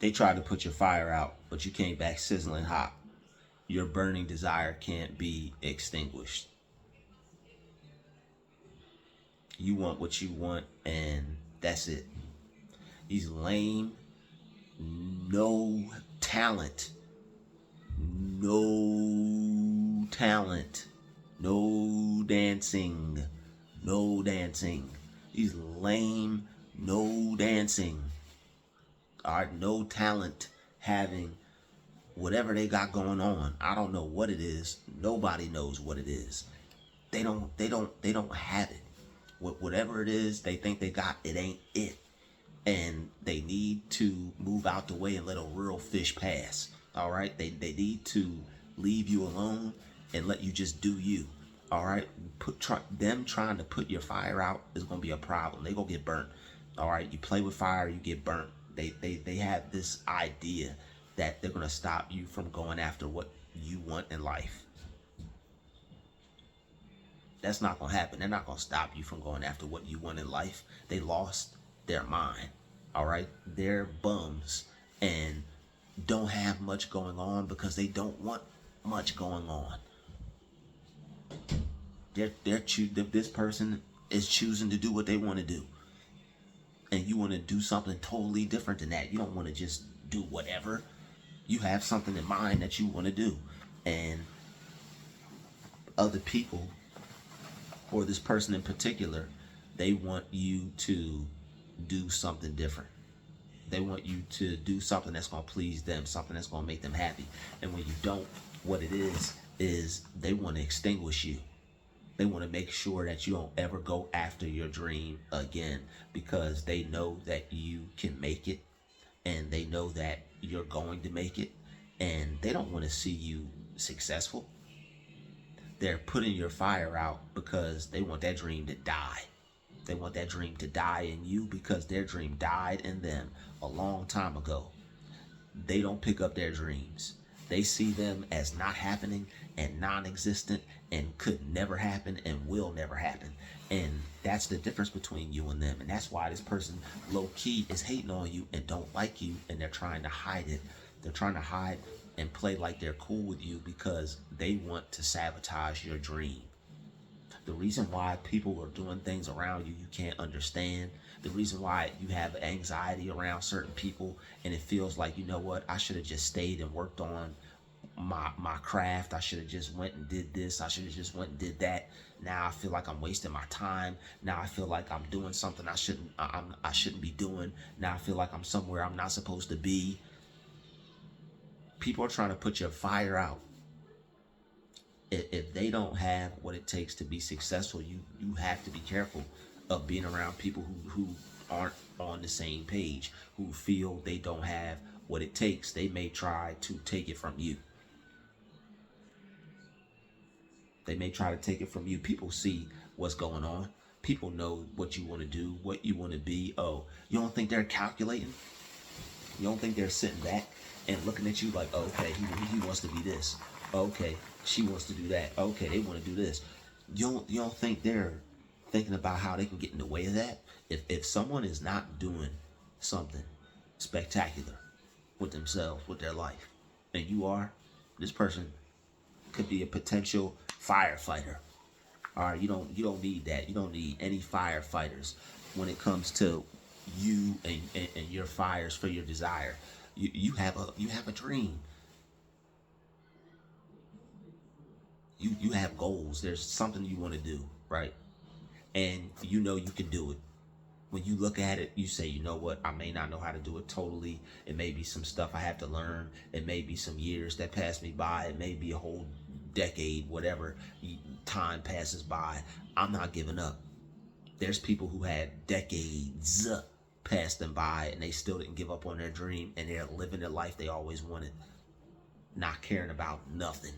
They tried to put your fire out, but you came back sizzling hot. Your burning desire can't be extinguished. You want what you want, and that's it. He's lame, no talent, no talent, no dancing, no dancing. He's lame, no dancing. All right, no talent having whatever they got going on. I don't know what it is. Nobody knows what it is. They don't have it. Whatever it is they think they got, it ain't it. And they need to move out the way and let a real fish pass. All right, they need to leave you alone and let you just do you. All right, them trying to put your fire out is gonna be a problem. They gonna get burnt. All right, you play with fire, you get burnt. They have this idea that they're gonna stop you from going after what you want in life. That's not gonna happen. They're not gonna stop you from going after what you want in life. They lost their mind. All right, they're bums and don't have much going on because they don't want much going on. This person is choosing to do what they want to do, and you want to do something totally different than that. You don't want to just do whatever. You have something in mind that you want to do, and other people, or this person in particular, they want you to do something different. They want you to do something that's going to please them, something that's going to make them happy. And when you don't, what it is they want to extinguish you. They want to make sure that you don't ever go after your dream again, because they know that you can make it, and they know that you're going to make it, and they don't want to see you successful. They're putting your fire out because they want that dream to die. They want that dream to die in you because their dream died in them a long time ago. They don't pick up their dreams. They see them as not happening and non-existent and could never happen and will never happen. And that's the difference between you and them. And that's why this person low-key is hating on you and don't like you, and they're trying to hide it. They're trying to hide and play like they're cool with you because they want to sabotage your dream. The reason why people are doing things around you can't understand, the reason why you have anxiety around certain people and it feels like, you know what, I should have just stayed and worked on my craft. I should have just went and did this. I should have just went and did that. Now I feel like I'm wasting my time. Now I feel like I'm doing something I shouldn't be doing. Now I feel like I'm somewhere I'm not supposed to be. People are trying to put your fire out. If they don't have what it takes to be successful, you have to be careful of being around people who aren't on the same page, who feel they don't have what it takes. They may try to take it from you. They may try to take it from you. People see what's going on. People know what you want to do, what you want to be. Oh, you don't think they're calculating? You don't think they're sitting back and looking at you like, oh, okay, he wants to be this. Okay, she wants to do that. Okay, they want to do this. You don't think they're thinking about how they can get in the way of that? If someone is not doing something spectacular with themselves, with their life, and you are, this person could be a potential firefighter. All right, you don't need that. You don't need any firefighters when it comes to you and your fires for your desire. You have a dream. You have goals. There's something you want to do, right? And you know you can do it. When you look at it, you say, you know what, I may not know how to do it totally. It may be some stuff I have to learn. It may be some years that pass me by. It may be a whole decade, whatever time passes by. I'm not giving up. There's people who had decades pass them by and they still didn't give up on their dream, and they're living the life they always wanted, not caring about nothing.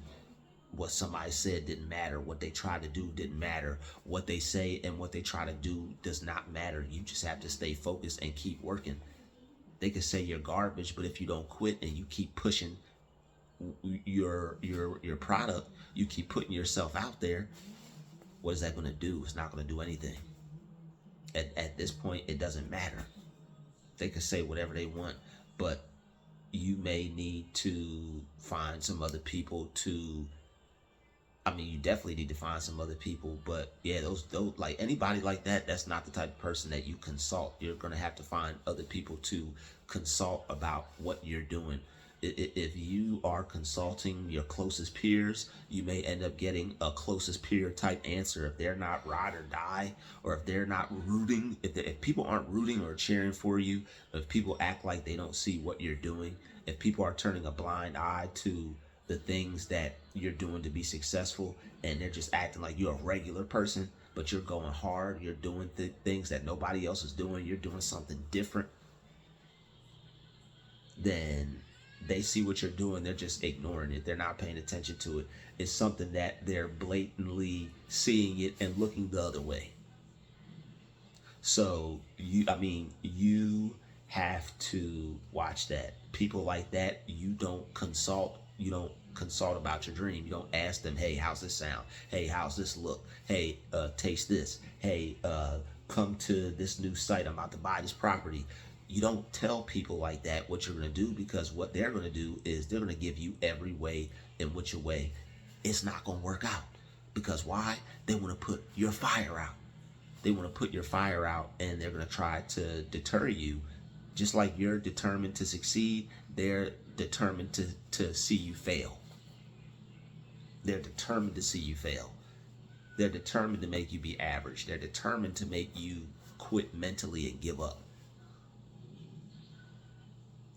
What somebody said didn't matter. What they tried to do didn't matter. What they say and what they try to do does not matter. You just have to stay focused and keep working. They could say you're garbage, but if you don't quit and you keep pushing your product, you keep putting yourself out there, what is that going to do? It's not going to do anything. At this point, it doesn't matter. They could say whatever they want, but you may need to find some other people to, I mean, you definitely need to find some other people, but yeah, those like anybody like that, that's not the type of person that you consult. You're gonna have to find other people to consult about what you're doing. If you are consulting your closest peers, you may end up getting a closest peer type answer. If they're not ride or die, or if they're not rooting, if people aren't rooting or cheering for you, if people act like they don't see what you're doing, if people are turning a blind eye to the things that you're doing to be successful, and they're just acting like you're a regular person, but you're going hard, you're doing things that nobody else is doing, you're doing something different, then they see what you're doing, they're just ignoring it, they're not paying attention to it. It's something that they're blatantly seeing it and looking the other way. So you have to watch that. People like that, you don't consult about your dream. You don't ask them, hey, how's this sound? Hey, how's this look? Hey, taste this. Hey, come to this new site. I'm about to buy this property. You don't tell people like that what you're going to do, because what they're going to do is they're going to give you every way in which a way it's not going to work out. Because why? They want to put your fire out. They want to put your fire out, and they're going to try to deter you. Just like you're determined to succeed, they're determined to see you fail. They're determined to see you fail. They're determined to make you be average. They're determined to make you quit mentally and give up.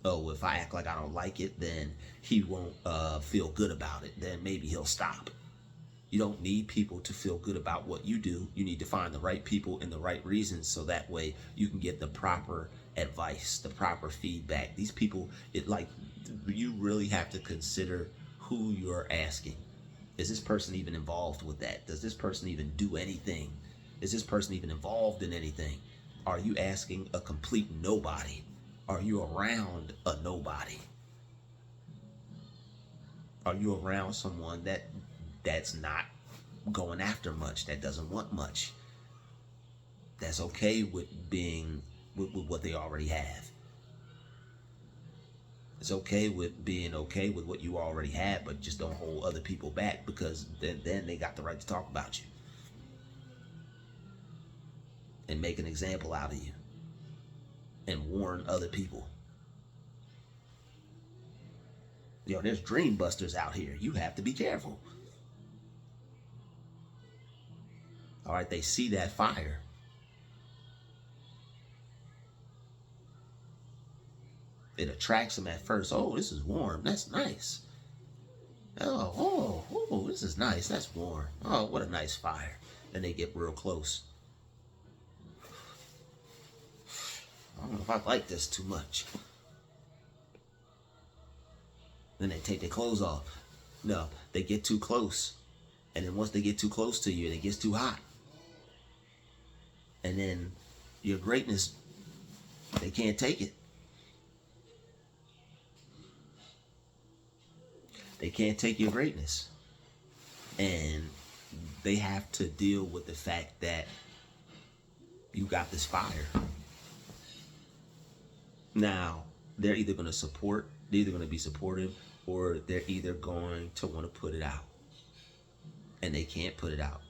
Oh, if I act like I don't like it, then he won't feel good about it. Then maybe he'll stop. You don't need people to feel good about what you do. You need to find the right people and the right reasons, so that way you can get the proper advice, the proper feedback. These people, you really have to consider who you're asking. Is this person even involved with that? Does this person even do anything? Is this person even involved in anything? Are you asking a complete nobody? Are you around a nobody? Are you around someone that's not going after much, that doesn't want much, that's okay with being with what they already have? It's okay with being okay with what you already have, but just don't hold other people back, because then they got the right to talk about you and make an example out of you and warn other people. Yo, there's dream busters out here. You have to be careful. All right, they see that fire. It attracts them at first. Oh, this is warm. That's nice. Oh, this is nice. That's warm. Oh, what a nice fire. Then they get real close. I don't know if I like this too much. Then they take their clothes off. No, they get too close. And then once they get too close to you, it gets too hot. And then your greatness, they can't take it. They can't take your greatness. And they have to deal with the fact that you got this fire. Now, they're either going to be supportive, or they're either going to want to put it out. And they can't put it out.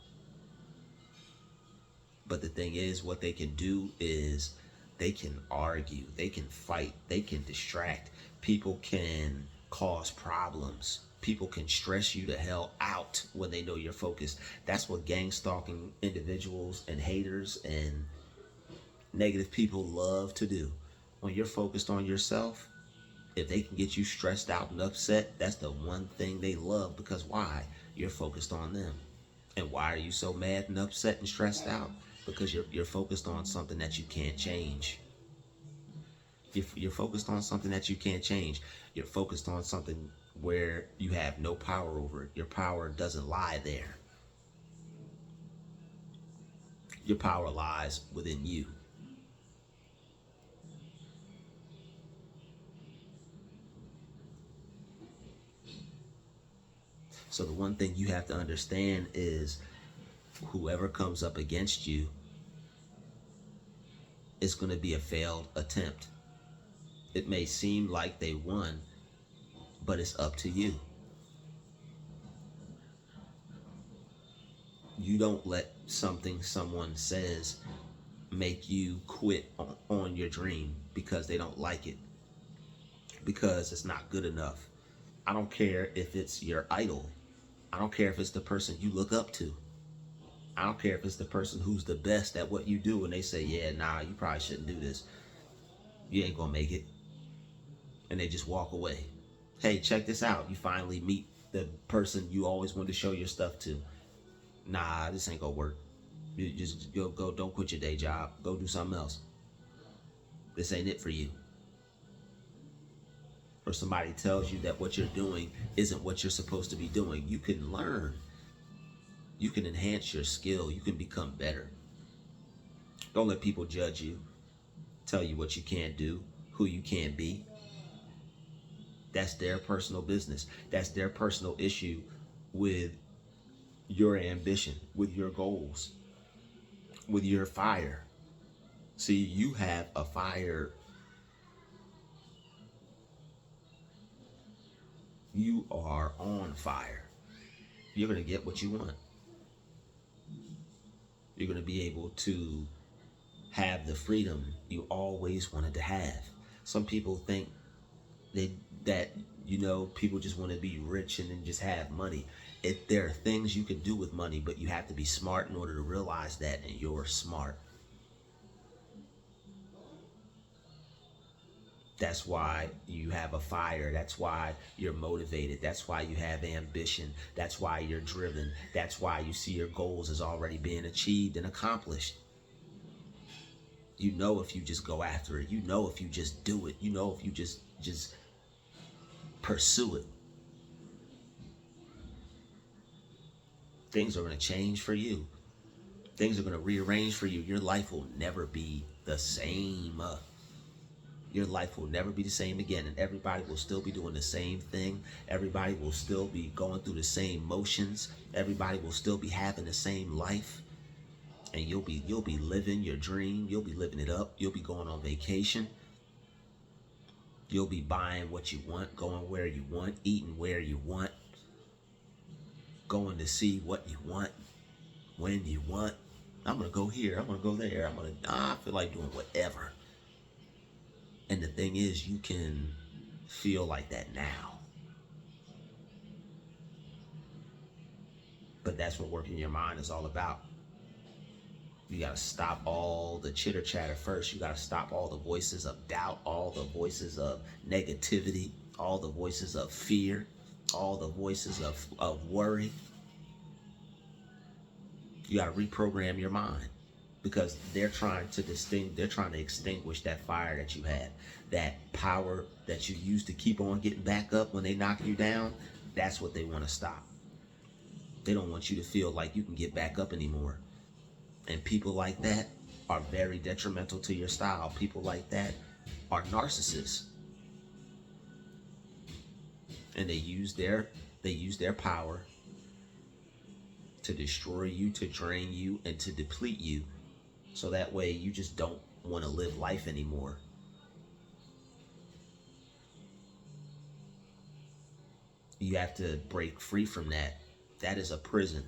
But the thing is, what they can do is they can argue, they can fight, they can distract. People can cause problems. People can stress you the hell out when they know you're focused. That's what gang stalking individuals and haters and negative people love to do. When you're focused on yourself, if they can get you stressed out and upset, that's the one thing they love. Because why? You're focused on them. And why are you so mad and upset and stressed out? Because you're focused on something that you can't change. You're focused on something that you can't change. You're focused on something where you have no power over it. Your power doesn't lie there. Your power lies within you. So the one thing you have to understand is whoever comes up against you, it's going to be a failed attempt. It may seem like they won, but it's up to you. You don't let something someone says make you quit on your dream because they don't like it, because it's not good enough. I don't care if it's your idol. I don't care if it's the person you look up to. I don't care if it's the person who's the best at what you do and they say, yeah, nah, you probably shouldn't do this. You ain't gonna make it. And they just walk away. Hey, check this out. You finally meet the person you always wanted to show your stuff to. Nah, this ain't gonna work. You just go, don't quit your day job. Go do something else. This ain't it for you. Or somebody tells you that what you're doing isn't what you're supposed to be doing. You can learn. You can enhance your skill. You can become better. Don't let people judge you, tell you what you can't do, who you can't be. That's their personal business. That's their personal issue with your ambition, with your goals, with your fire. See, you have a fire. You are on fire. You're going to get what you want. You're going to be able to have the freedom you always wanted to have. Some people think that people just want to be rich and then just have money. There are things you can do with money, but you have to be smart in order to realize that, and you're smart. That's why you have a fire. That's why you're motivated. That's why you have ambition. That's why you're driven. That's why you see your goals as already being achieved and accomplished. You know if you just go after it. You know if you just do it. You know if you just pursue it. Things are going to change for you. Things are going to rearrange for you. Your life will never be the same. Your life will never be the same again, and everybody will still be doing the same thing. Everybody will still be going through the same motions. Everybody will still be having the same life, and you'll be living your dream. You'll be living it up. You'll be going on vacation. You'll be buying what you want, going where you want, eating where you want, going to see what you want, when you want. I'm gonna go here. I'm gonna go there. I feel like doing whatever. And the thing is, you can feel like that now. But that's what working your mind is all about. You got to stop all the chitter chatter first. You got to stop all the voices of doubt, all the voices of negativity, all the voices of fear, all the voices of worry. You got to reprogram your mind. Because they're trying to extinguish that fire that you have, that power that you use to keep on getting back up when they knock you down. That's what they want to stop. They don't want you to feel like you can get back up anymore. And people like that are very detrimental to your style. People like that are narcissists. And they use their power to destroy you, to drain you, and to deplete you. So that way you just don't want to live life anymore. You have to break free from that. That is a prison.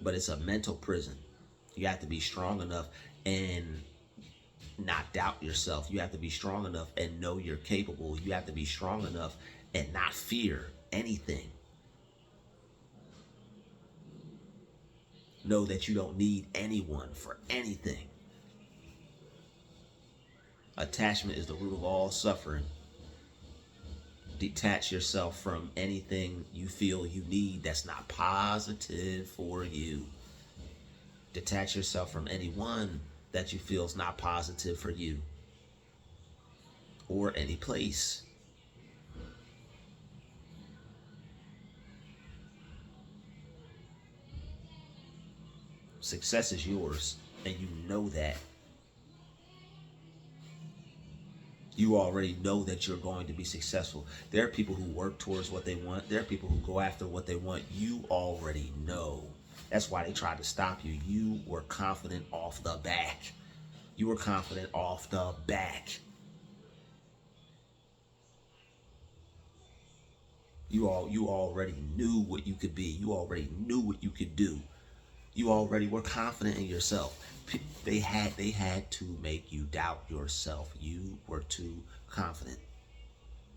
But it's a mental prison. You have to be strong enough and not doubt yourself. You have to be strong enough and know you're capable. You have to be strong enough and not fear anything. Know that you don't need anyone for anything. Attachment is the root of all suffering. Detach yourself from anything you feel you need that's not positive for you. Detach yourself from anyone that you feel is not positive for you. Or any place. Success is yours, and you know that. You already know that you're going to be successful. There are people who work towards what they want. There are people who go after what they want. You already know. That's why they tried to stop you. You were confident off the back. You were confident off the back. You already knew what you could be. You already knew what you could do. You already were confident in yourself. They had to make you doubt yourself. You were too confident.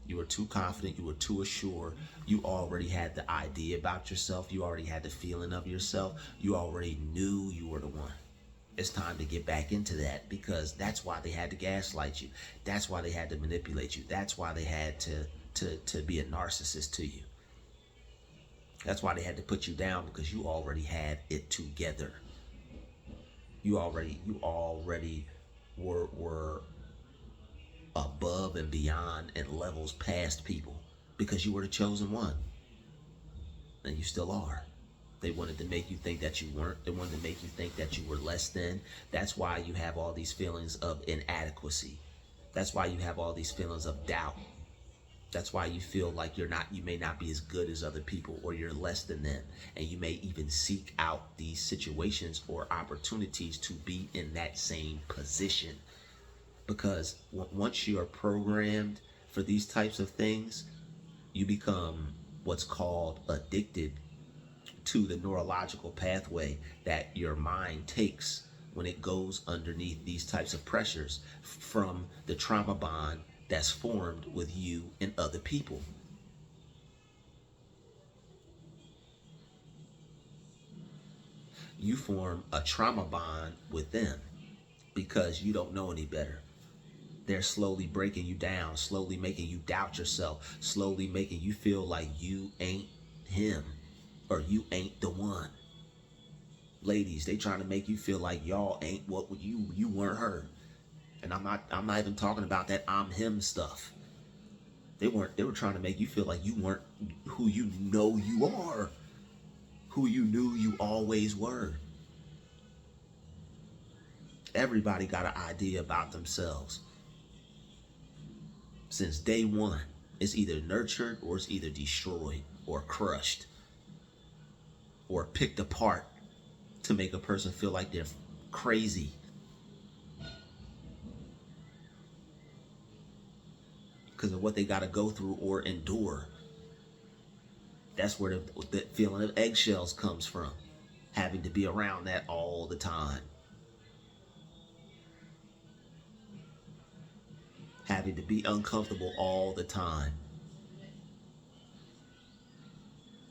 You were too confident. You were too assured. You already had the idea about yourself. You already had the feeling of yourself. You already knew you were the one. It's time to get back into that, because that's why they had to gaslight you. That's why they had to manipulate you. That's why they had to be a narcissist to you. That's why they had to put you down, because you already had it together. You already were above and beyond and levels past people, because you were the chosen one. And you still are. They wanted to make you think that you weren't. They wanted to make you think that you were less than. That's why you have all these feelings of inadequacy. That's why you have all these feelings of doubt. That's why you feel like you may not be as good as other people, or you're less than them. And you may even seek out these situations or opportunities to be in that same position. Because once you are programmed for these types of things, you become what's called addicted to the neurological pathway that your mind takes when it goes underneath these types of pressures from the trauma bond that's formed with you and other people. You form a trauma bond with them because you don't know any better. They're slowly breaking you down, slowly making you doubt yourself, slowly making you feel like you ain't him, or you ain't the one. Ladies, they trying to make you feel like y'all ain't what you weren't her. And I'm not even talking about that I'm him stuff. They were trying to make you feel like you weren't who you know you are, who you knew you always were. Everybody got an idea about themselves. Since day one, it's either nurtured or it's either destroyed or crushed or picked apart to make a person feel like they're crazy. Because of what they got to go through or endure. That's where the feeling of eggshells comes from. Having to be around that all the time. Having to be uncomfortable all the time.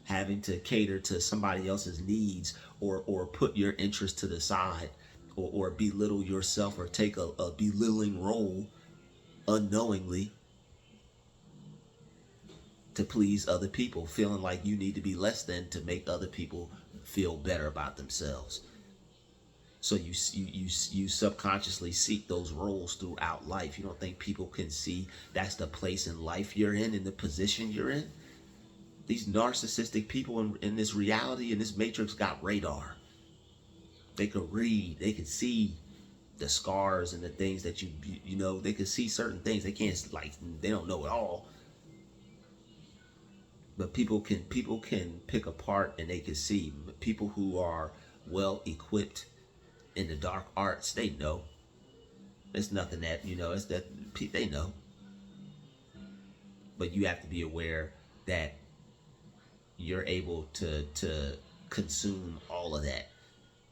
Having to cater to somebody else's needs, or put your interest to the side, or belittle yourself, or take a belittling role unknowingly to please other people, feeling like you need to be less than to make other people feel better about themselves. So you subconsciously seek those roles throughout life. You don't think people can see that's the place in life you're in the position you're in? These narcissistic people in this reality, in this matrix, got radar. They could read, they could see the scars and the things that you know, they could see certain things. They can't, they don't know it all. But people can pick apart, and they can see. People who are well equipped in the dark arts, they know. It's nothing that, it's that they know. But you have to be aware that you're able to consume all of that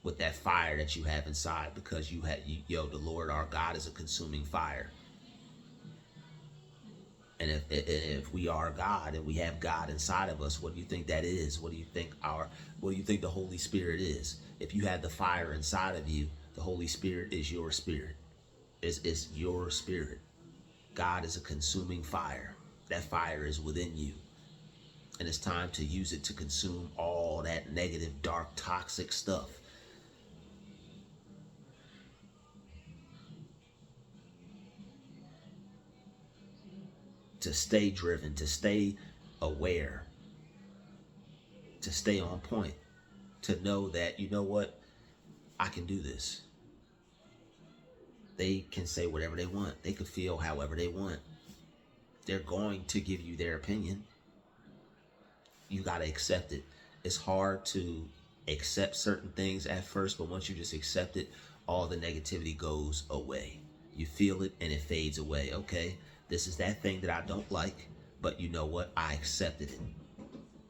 with that fire that you have inside, because the Lord our God is a consuming fire. And if we are God and we have God inside of us, what do you think that is? What do you think the Holy Spirit is? If you have the fire inside of you, the Holy Spirit is your spirit. It's your spirit. God is a consuming fire. That fire is within you. And it's time to use it to consume all that negative, dark, toxic stuff. To stay driven, to stay aware, to stay on point, to know that, you know what, I can do this. They can say whatever they want. They can feel however they want. They're going to give you their opinion. You got to accept it. It's hard to accept certain things at first, but once you just accept it, all the negativity goes away. You feel it and it fades away. Okay, this is that thing that I don't like, but you know what? I accepted it.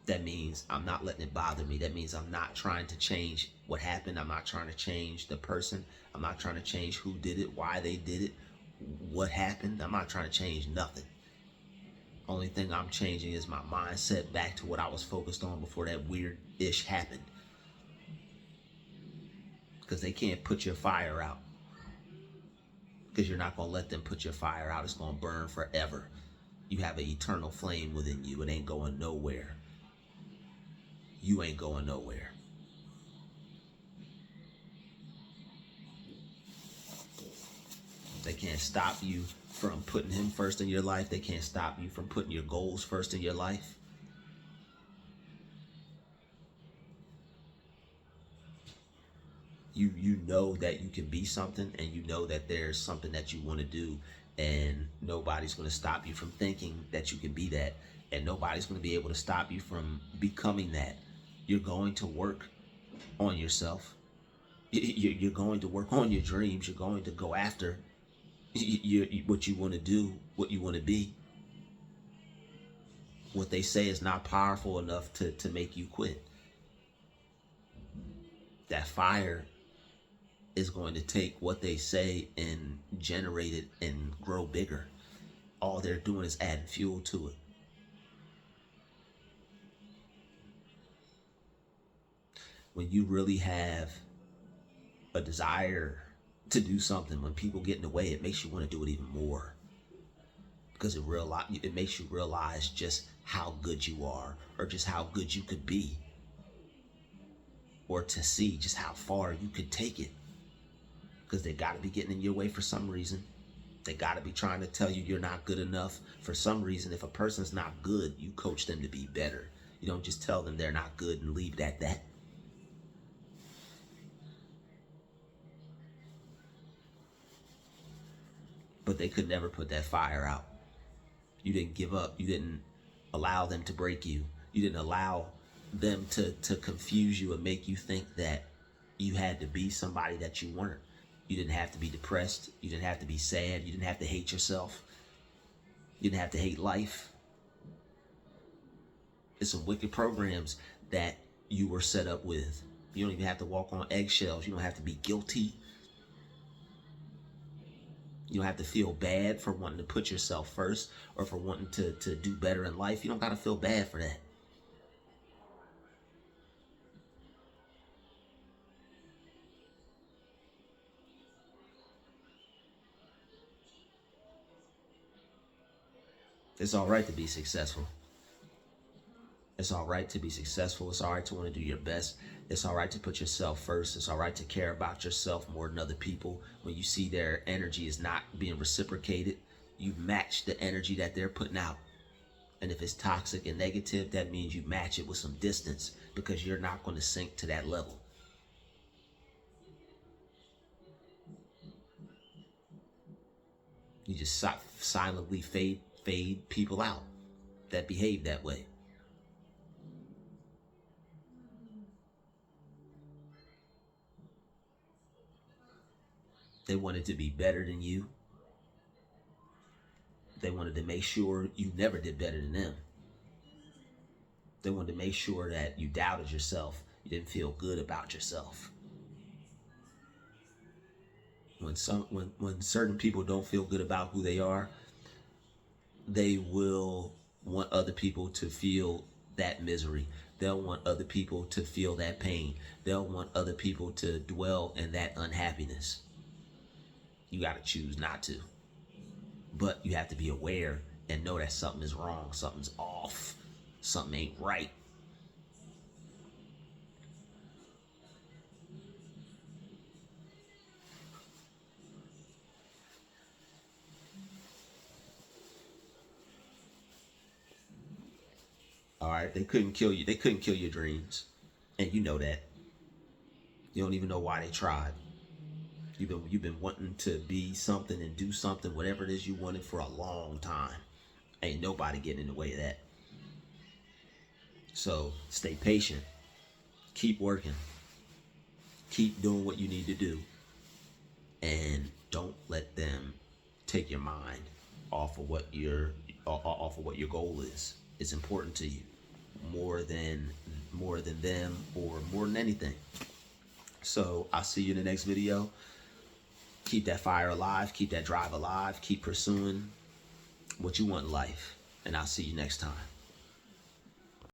That means I'm not letting it bother me. That means I'm not trying to change what happened. I'm not trying to change the person. I'm not trying to change who did it, why they did it, what happened. I'm not trying to change nothing. Only thing I'm changing is my mindset back to what I was focused on before that weird-ish happened. Because they can't put your fire out. Because you're not going to let them put your fire out. It's going to burn forever. You have an eternal flame within you. It ain't going nowhere. You ain't going nowhere. They can't stop you from putting him first in your life. They can't stop you from putting your goals first in your life. You know that you can be something, and you know that there's something that you want to do, and nobody's going to stop you from thinking that you can be that, and nobody's going to be able to stop you from becoming that. You're going to work on yourself. You're going to work on your dreams. You're going to go after what you want to do, what you want to be. What they say is not powerful enough to make you quit. That fire is going to take what they say and generate it and grow bigger. All they're doing is adding fuel to it. When you really have a desire to do something, when people get in the way, it makes you want to do it even more. Because it makes you realize just how good you are, or just how good you could be, or to see just how far you could take it. Because they got to be getting in your way for some reason. They got to be trying to tell you you're not good enough for some reason. If a person's not good, you coach them to be better. You don't just tell them they're not good and leave it at that. But they could never put that fire out. You didn't give up. You didn't allow them to break you. You didn't allow them to confuse you and make you think that you had to be somebody that you weren't. You didn't have to be depressed. You didn't have to be sad. You didn't have to hate yourself. You didn't have to hate life. It's some wicked programs that you were set up with. You don't even have to walk on eggshells. You don't have to be guilty. You don't have to feel bad for wanting to put yourself first, or for wanting to do better in life. You don't got to feel bad for that. It's all right to be successful. It's all right to be successful. It's all right to want to do your best. It's all right to put yourself first. It's all right to care about yourself more than other people. When you see their energy is not being reciprocated, you match the energy that they're putting out. And if it's toxic and negative, that means you match it with some distance, because you're not going to sink to that level. You just silently fade people out that behave that way. They wanted to be better than you. They wanted to make sure you never did better than them. They wanted to make sure that you doubted yourself. You didn't feel good about yourself. When certain people don't feel good about who they are, they will want other people to feel that misery. They'll want other people to feel that pain. They'll want other people to dwell in that unhappiness. You got to choose not to. But you have to be aware and know that something is wrong, something's off, something ain't right. All right, they couldn't kill you. They couldn't kill your dreams, and you know that. You don't even know why they tried. You've been wanting to be something and do something, whatever it is you wanted, for a long time. Ain't nobody getting in the way of that. So stay patient. Keep working. Keep doing what you need to do, and don't let them take your mind off of what your goal is. It's important to you, more than them, or more than anything. So I'll see you in the next video. Keep that fire alive, keep that drive alive, keep pursuing what you want in life, and I'll see you next time.